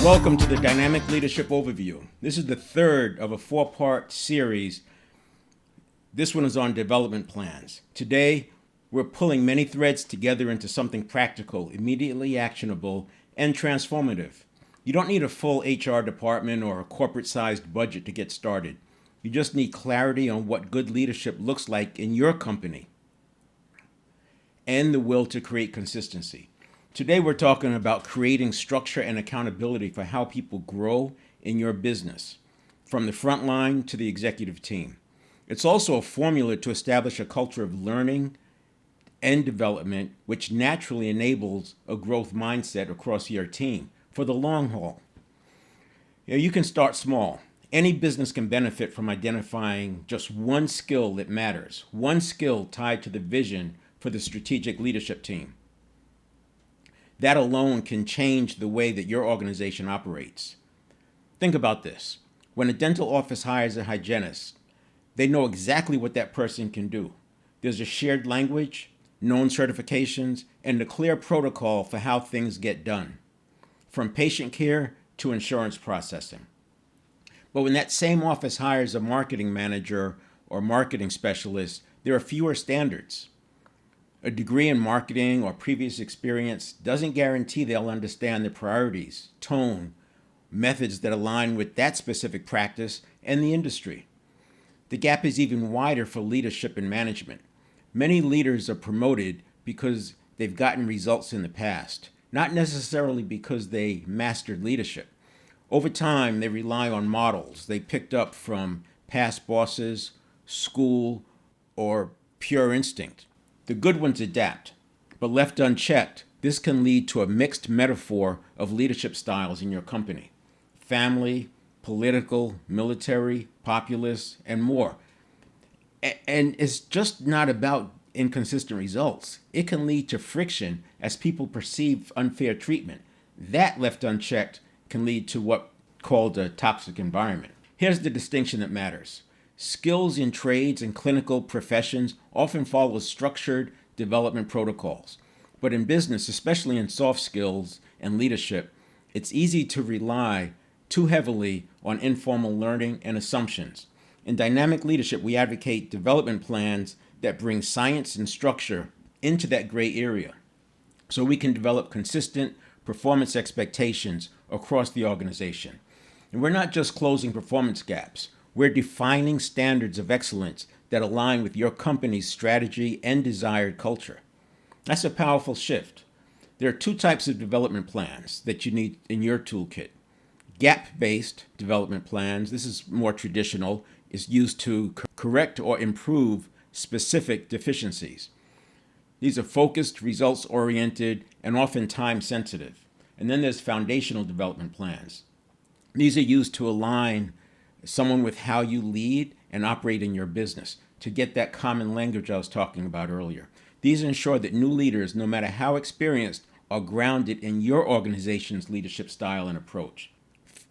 Welcome to the Dynamic Leadership Overview. This is the third of a four-part series. This one is on development plans. Today, we're pulling many threads together into something practical, immediately actionable, and transformative. You don't need a full HR department or a corporate-sized budget to get started. You just need clarity on what good leadership looks like in your company and the will to create consistency. Today, we're talking about creating structure and accountability for how people grow in your business, from the front line to the executive team. It's also a formula to establish a culture of learning and development, which naturally enables a growth mindset across your team for the long haul. You can start small. Any business can benefit from identifying just one skill that matters, one skill tied to the vision for the strategic leadership team. That alone can change the way that your organization operates. Think about this. When a dental office hires a hygienist, they know exactly what that person can do. There's a shared language, known certifications, and a clear protocol for how things get done, from patient care to insurance processing. But when that same office hires a marketing manager or marketing specialist, there are fewer standards. A degree in marketing or previous experience doesn't guarantee they'll understand the priorities, tone, methods that align with that specific practice and the industry. The gap is even wider for leadership and management. Many leaders are promoted because they've gotten results in the past, not necessarily because they mastered leadership. Over time, they rely on models they picked up from past bosses, school, or pure instinct. The good ones adapt, but left unchecked, this can lead to a mixed metaphor of leadership styles in your company. Family, political, military, populist, and more. And it's just not about inconsistent results. It can lead to friction as people perceive unfair treatment. That left unchecked can lead to what's called a toxic environment. Here's the distinction that matters. Skills in trades and clinical professions often follow structured development protocols. But in business, especially in soft skills and leadership, it's easy to rely too heavily on informal learning and assumptions. In dynamic leadership, we advocate development plans that bring science and structure into that gray area so we can develop consistent performance expectations across the organization. And we're not just closing performance gaps. We're defining standards of excellence that align with your company's strategy and desired culture. That's a powerful shift. There are two types of development plans that you need in your toolkit. Gap-based development plans, this is more traditional, is used to correct or improve specific deficiencies. These are focused, results-oriented, and often time-sensitive. And then there's foundational development plans. These are used to align someone with how you lead and operate in your business, to get that common language I was talking about earlier. These ensure that new leaders, no matter how experienced, are grounded in your organization's leadership style and approach.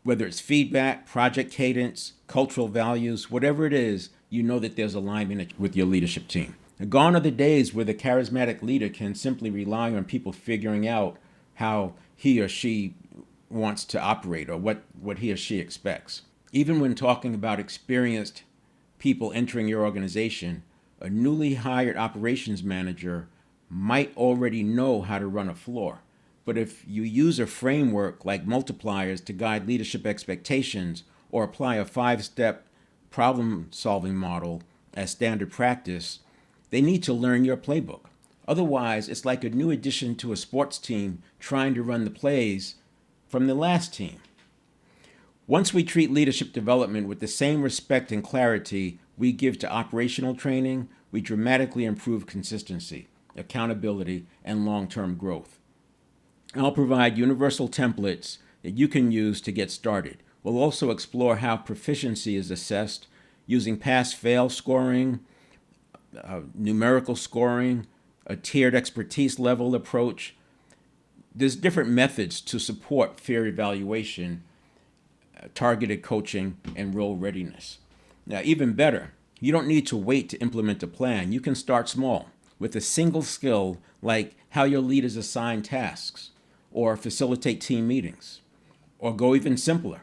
Whether it's feedback, project cadence, cultural values, whatever it is, you know that there's alignment with your leadership team. Gone are the days where the charismatic leader can simply rely on people figuring out how he or she wants to operate or what he or she expects. Even when talking about experienced people entering your organization, a newly hired operations manager might already know how to run a floor. But if you use a framework like multipliers to guide leadership expectations or apply a 5-step problem-solving model as standard practice, they need to learn your playbook. Otherwise, it's like a new addition to a sports team trying to run the plays from the last team. Once we treat leadership development with the same respect and clarity we give to operational training, we dramatically improve consistency, accountability, and long-term growth. I'll provide universal templates that you can use to get started. We'll also explore how proficiency is assessed using pass-fail scoring, numerical scoring, a tiered expertise level approach. There's different methods to support fair evaluation, targeted coaching, and role readiness. Now, even better, you don't need to wait to implement a plan. You can start small with a single skill like how your leaders assign tasks or facilitate team meetings. Or go even simpler.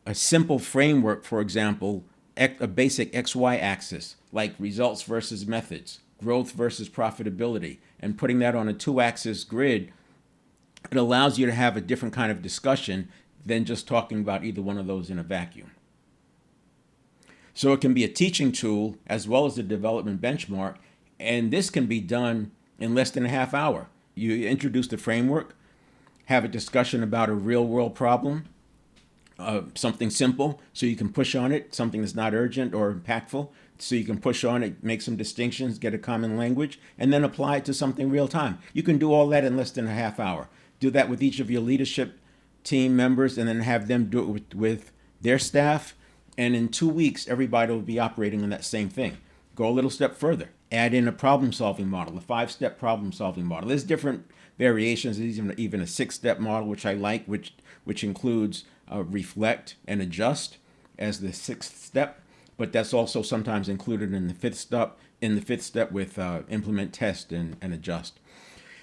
A simple framework, for example, a basic XY axis, like results versus methods, growth versus profitability, and putting that on a 2-axis grid, it allows you to have a different kind of discussion than just talking about either one of those in a vacuum. So it can be a teaching tool as well as a development benchmark, and this can be done in less than a half hour. You introduce the framework, have a discussion about a real world problem, something simple so you can push on it, something that's not urgent or impactful, so you can push on it, make some distinctions, get a common language, and then apply it to something real time. You can do all that in less than a half hour. Do that with each of your leadership team members and then have them do it with their staff. And in 2 weeks, everybody will be operating on that same thing. Go a little step further. Add in a problem-solving model, a 5-step problem-solving model. There's different variations. There's even a 6-step model, which I like, which includes reflect and adjust as the 6th step. But that's also sometimes included in the 5th step. In the 5th step with implement, test, and adjust.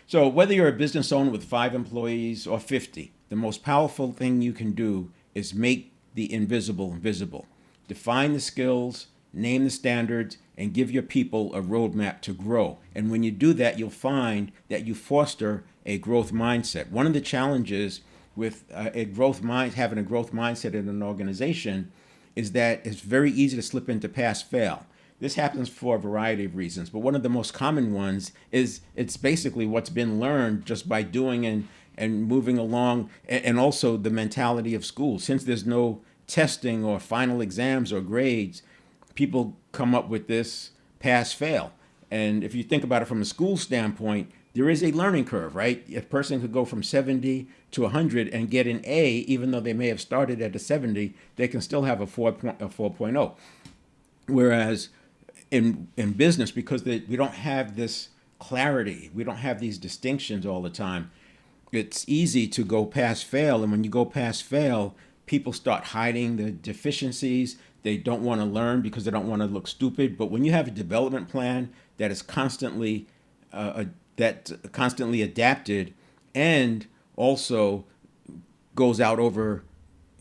So whether you're a business owner with 5 employees or 50, the most powerful thing you can do is make the invisible visible. Define the skills, name the standards, and give your people a roadmap to grow. And when you do that, you'll find that you foster a growth mindset. One of the challenges with having a growth mindset in an organization is that it's very easy to slip into pass-fail. This happens for a variety of reasons, but one of the most common ones is it's basically what's been learned just by doing and moving along, and also the mentality of school. Since there's no testing or final exams or grades, people come up with this pass-fail. And if you think about it from a school standpoint, there is a learning curve, right? A person could go from 70 to 100 and get an A, even though they may have started at a 70, they can still have a 4.0. Whereas in business, because we don't have this clarity, we don't have these distinctions all the time, it's easy to go pass fail. And when you go pass fail, people start hiding the deficiencies. They don't want to learn because they don't want to look stupid. But when you have a development plan that is constantly adapted and also goes out over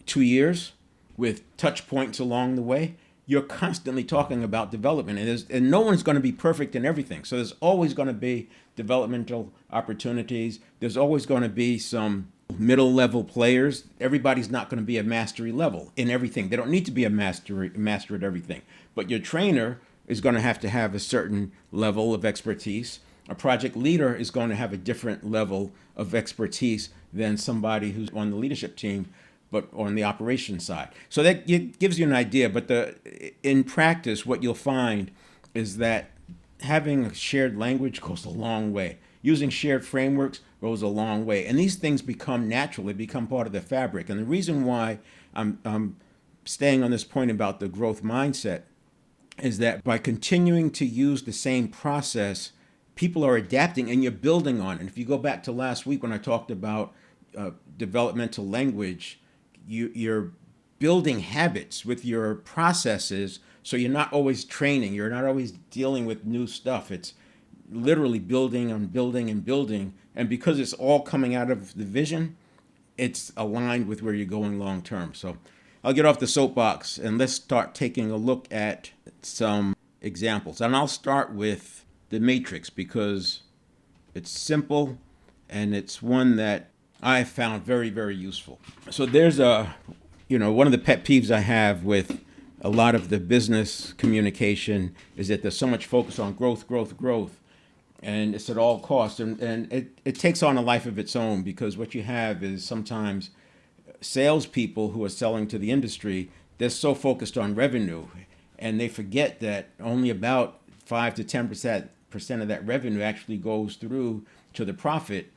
2 years with touch points along the way, you're constantly talking about development, and no one's going to be perfect in everything. So there's always going to be developmental opportunities. There's always going to be some middle level players. Everybody's not going to be a mastery level in everything. They don't need to be a master at everything. But your trainer is going to have a certain level of expertise. A project leader is going to have a different level of expertise than somebody who's on the leadership team, but on the operations side. So that gives you an idea. But in practice, what you'll find is that having a shared language goes a long way. Using shared frameworks goes a long way. And these things become natural. They become part of the fabric. And the reason why I'm staying on this point about the growth mindset is that by continuing to use the same process, people are adapting and you're building on it. And if you go back to last week when I talked about developmental language, you're building habits with your processes, so you're not always training. You're not always dealing with new stuff. It's literally building and building and building. And because it's all coming out of the vision, it's aligned with where you're going long term. So I'll get off the soapbox and let's start taking a look at some examples. And I'll start with the matrix because it's simple and it's one that I found very, very useful. So there's one of the pet peeves I have with a lot of the business communication is that there's so much focus on growth, and it's at all costs. And it takes on a life of its own because what you have is sometimes salespeople who are selling to the industry, they're so focused on revenue and they forget that only about 5 to 10% of that revenue actually goes through to the profit.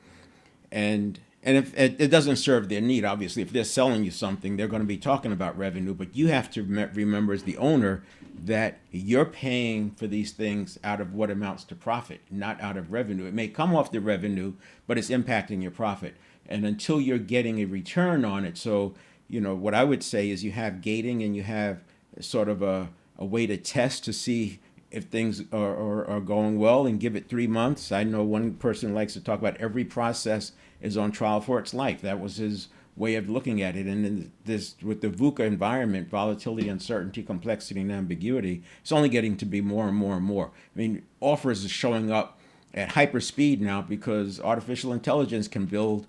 And if it doesn't serve their need, obviously, if they're selling you something, they're going to be talking about revenue. But you have to remember as the owner that you're paying for these things out of what amounts to profit, not out of revenue. It may come off the revenue, but it's impacting your profit. And until you're getting a return on it, so what I would say is you have gating and you have sort of a way to test to see if things are going well and give it 3 months. I know one person likes to talk about every process is on trial for its life. That was his way of looking at it. And then this, with the VUCA environment, volatility, uncertainty, complexity, and ambiguity, it's only getting to be more and more and more. I mean, offers is showing up at hyper speed now because artificial intelligence can build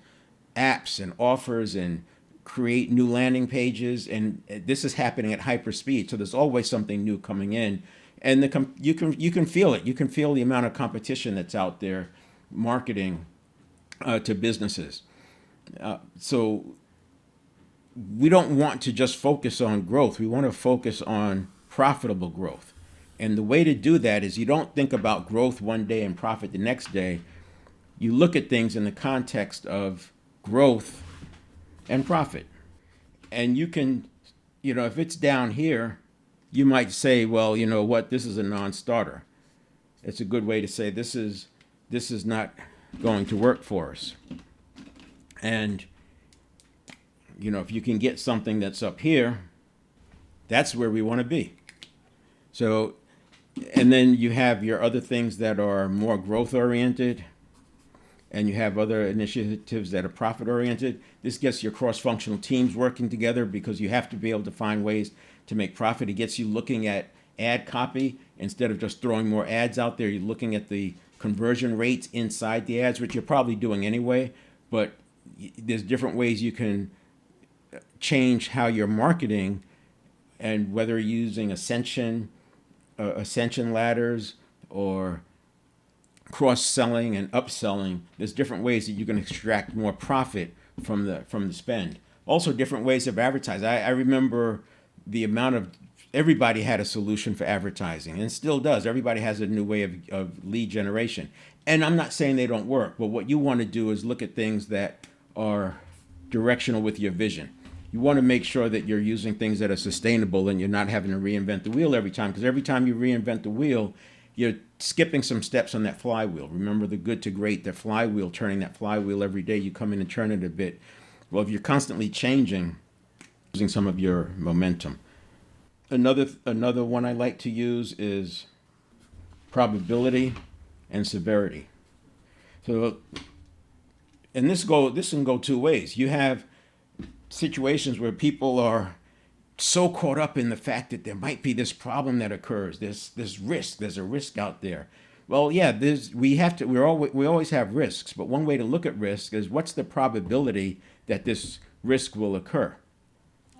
apps and offers and create new landing pages, and this is happening at hyper speed. So there's always something new coming in, and you can feel it. You can feel the amount of competition that's out there, marketing to businesses. So we don't want to just focus on growth. We want to focus on profitable growth. And the way to do that is you don't think about growth one day and profit the next day. You look at things in the context of growth and profit. And you can, if it's down here, you might say, well, you know what, this is a non-starter. It's a good way to say this is not going to work for us. And, if you can get something that's up here, that's where we want to be. So, and then you have your other things that are more growth oriented, and you have other initiatives that are profit oriented. This gets your cross-functional teams working together because you have to be able to find ways to make profit. It gets you looking at ad copy instead of just throwing more ads out there. You're looking at the conversion rates inside the ads, which you're probably doing anyway, but there's different ways you can change how you're marketing, and whether you're using ascension ladders or cross-selling and upselling, there's different ways that you can extract more profit from the spend. Also, different ways of advertising. I remember the amount of, everybody had a solution for advertising, and still does. Everybody has a new way of lead generation. And I'm not saying they don't work, but what you want to do is look at things that are directional with your vision. You want to make sure that you're using things that are sustainable and you're not having to reinvent the wheel every time, because every time you reinvent the wheel, you're skipping some steps on that flywheel. Remember the good to great, the flywheel, turning that flywheel every day. You come in and turn it a bit. Well, if you're constantly changing, losing some of your momentum. Another one I like to use is probability and severity. So, and this can go two ways. You have situations where people are so caught up in the fact that there might be this problem that occurs. There's risk. There's a risk out there. Well, yeah, we always have risks, but one way to look at risk is what's the probability that this risk will occur?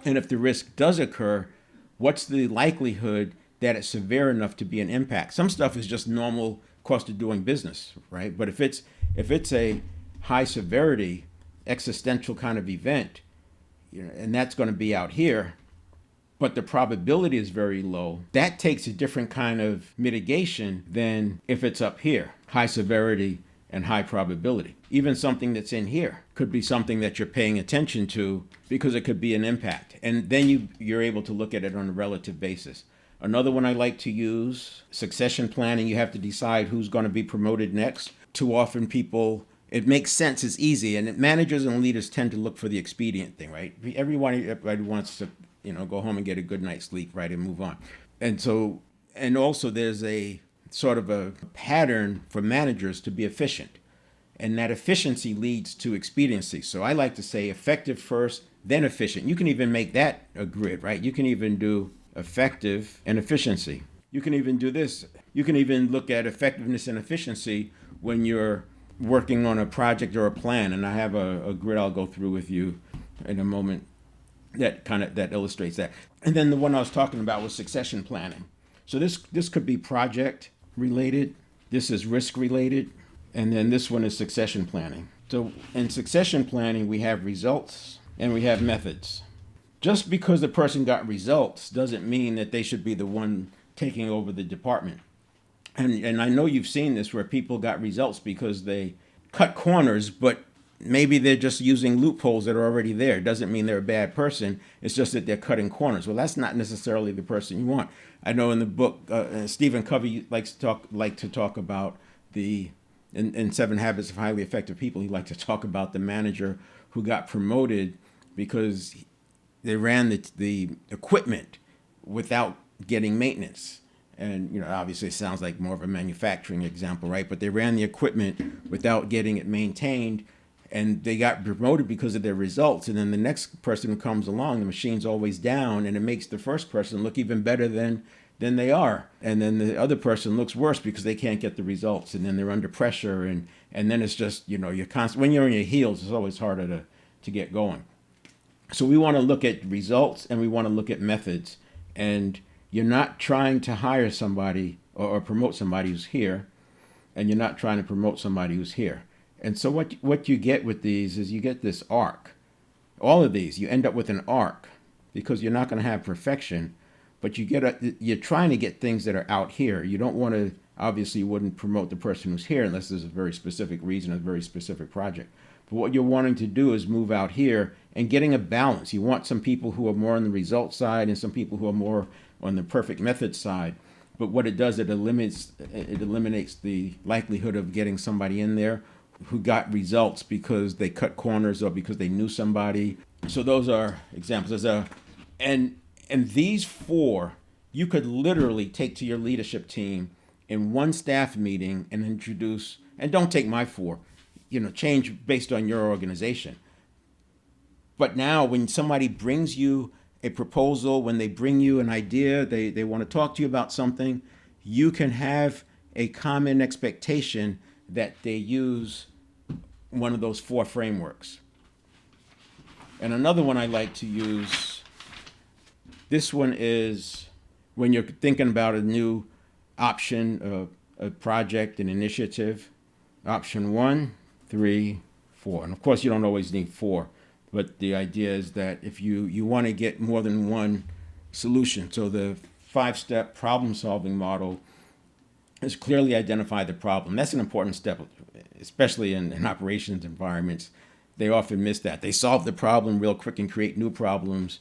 And if the risk does occur, what's the likelihood that it's severe enough to be an impact? Some stuff is just normal cost of doing business, right? But if it's a high severity existential kind of event, and that's going to be out here, but the probability is very low, that takes a different kind of mitigation than if it's up here, high severity and high probability. Even something that's in here could be something that you're paying attention to because it could be an impact. And then you're able to look at it on a relative basis. Another one I like to use, succession planning. You have to decide who's going to be promoted next. Too often it makes sense, it's easy, and managers and leaders tend to look for the expedient thing, right? Everybody wants to, go home and get a good night's sleep, right, and move on. And also there's a sort of a pattern for managers to be efficient, and that efficiency leads to expediency. So I like to say effective first, then efficient. You can even make that a grid, right? You can even do effective and efficiency. You can even do this. You can even look at effectiveness and efficiency when you're working on a project or a plan. And I have a grid I'll go through with you in a moment that illustrates that. And then the one I was talking about was succession planning. So this could be project related. This is risk related. And then this one is succession planning. So in succession planning, we have results and we have methods. Just because the person got results doesn't mean that they should be the one taking over the department. And I know you've seen this where people got results because they cut corners, but maybe they're just using loopholes that are already there. It doesn't mean they're a bad person. It's just that they're cutting corners. Well, that's not necessarily the person you want. I know in the book, Stephen Covey likes to talk about in 7 Habits of Highly Effective People, he likes to talk about the manager who got promoted because they ran the equipment without getting maintenance. And, obviously it sounds like more of a manufacturing example, right? But they ran the equipment without getting it maintained. and they got promoted because of their results. And then the next person who comes along, the machine's always down, and it makes the first person look even better than they are. And then the other person looks worse because they can't get the results, and then they're under pressure, and then it's just, you're constant. When you're on your heels, it's always harder to get going. So we want to look at results, and we want to look at methods. And you're not trying to hire somebody or promote somebody who's here, and you're not trying to promote somebody who's here. And so what you get with these is you get this arc. All of these, you end up with an arc, because you're not going to have perfection, but you're trying to get things that are out here. You don't want to, obviously you wouldn't promote the person who's here unless there's a very specific reason, a very specific project. But what you're wanting to do is move out here and getting a balance. You want some people who are more on the result side and some people who are more on the perfect method side. But what it does, it eliminates the likelihood of getting somebody in there who got results because they cut corners or because they knew somebody. So those are examples. And these four you could literally take to your leadership team in one staff meeting and introduce. And don't take my four, change based on your organization. But now when somebody brings you a proposal, when they bring you an idea, they want to talk to you about something, you can have a common expectation that they use one of those four frameworks. And another one I like to use, this one is when you're thinking about a new option, a project, an initiative. Option 1, 3, 4. And of course you don't always need 4, but the idea is that if you want to get more than one solution. So the 5-step problem-solving model is clearly identify the problem. That's an important step, especially in operations environments. They often miss that. They solve the problem real quick and create new problems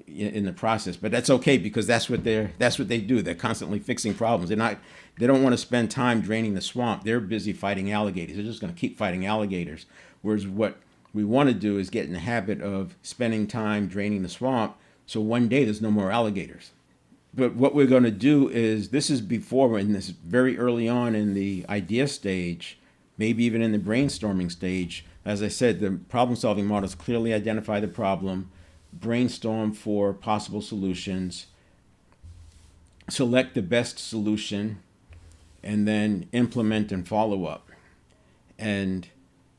in the process. But that's okay, because that's what they do. They're constantly fixing problems. They don't want to spend time draining the swamp. They're busy fighting alligators. They're just going to keep fighting alligators. Whereas what we want to do is get in the habit of spending time draining the swamp, so one day there's no more alligators. But what we're going to do is, this is before we're in this very early on in the idea stage, maybe even in the brainstorming stage. As I said, the problem-solving models clearly identify the problem, brainstorm for possible solutions, select the best solution, and then implement and follow up.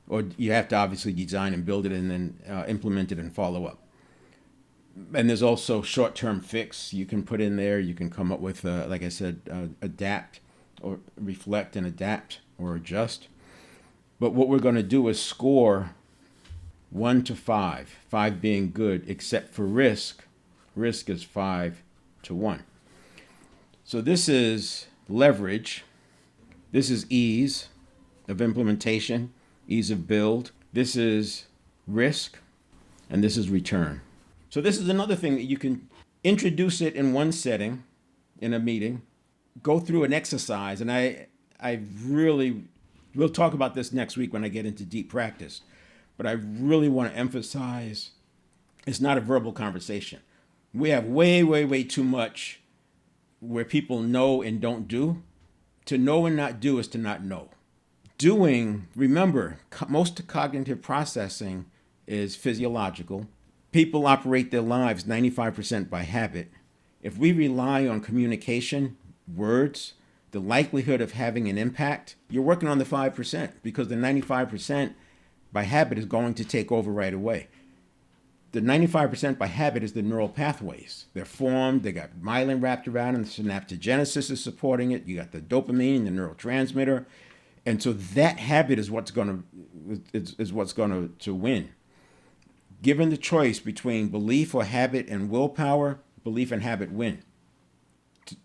Or you have to obviously design and build it and then implement it and follow up. And there's also short-term fix you can put in there. You can come up with, like I said, adapt or reflect and adapt or adjust. But what we're going to do is score 1 to 5, 5 being good, except for risk. Risk is 5 to 1. So this is leverage. This is ease of implementation, ease of build. This is risk, and this is return. So this is another thing that you can introduce it in one setting, in a meeting, go through an exercise, and we'll talk about this next week when I get into deep practice, but I really want to emphasize it's not a verbal conversation. We have way, way, way too much where people know and don't do. To know and not do is to not know. Doing, remember, most cognitive processing is physiological. People operate their lives 95% by habit. If we rely on communication, words, the likelihood of having an impact, you're working on the 5%, because the 95% by habit is going to take over right away. The 95% by habit is the neural pathways. They're formed, they got myelin wrapped around them, the synaptogenesis is supporting it, you got the dopamine, the neurotransmitter, and so that habit is what's going to win. Given the choice between belief or habit and willpower, belief and habit win.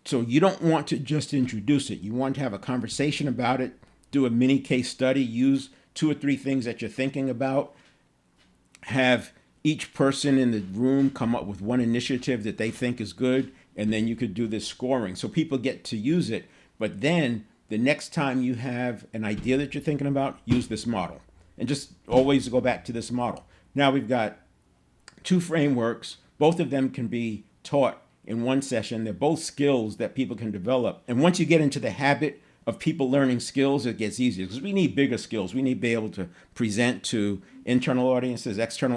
So you don't want to just introduce it. You want to have a conversation about it, do a mini case study, use 2 or 3 things that you're thinking about, have each person in the room come up with one initiative that they think is good, and then you could do this scoring. So people get to use it, but then the next time you have an idea that you're thinking about, use this model. And just always go back to this model. Now we've got 2 frameworks. Both of them can be taught in one session. They're both skills that people can develop. And once you get into the habit of people learning skills, it gets easier because we need bigger skills. We need to be able to present to internal audiences, external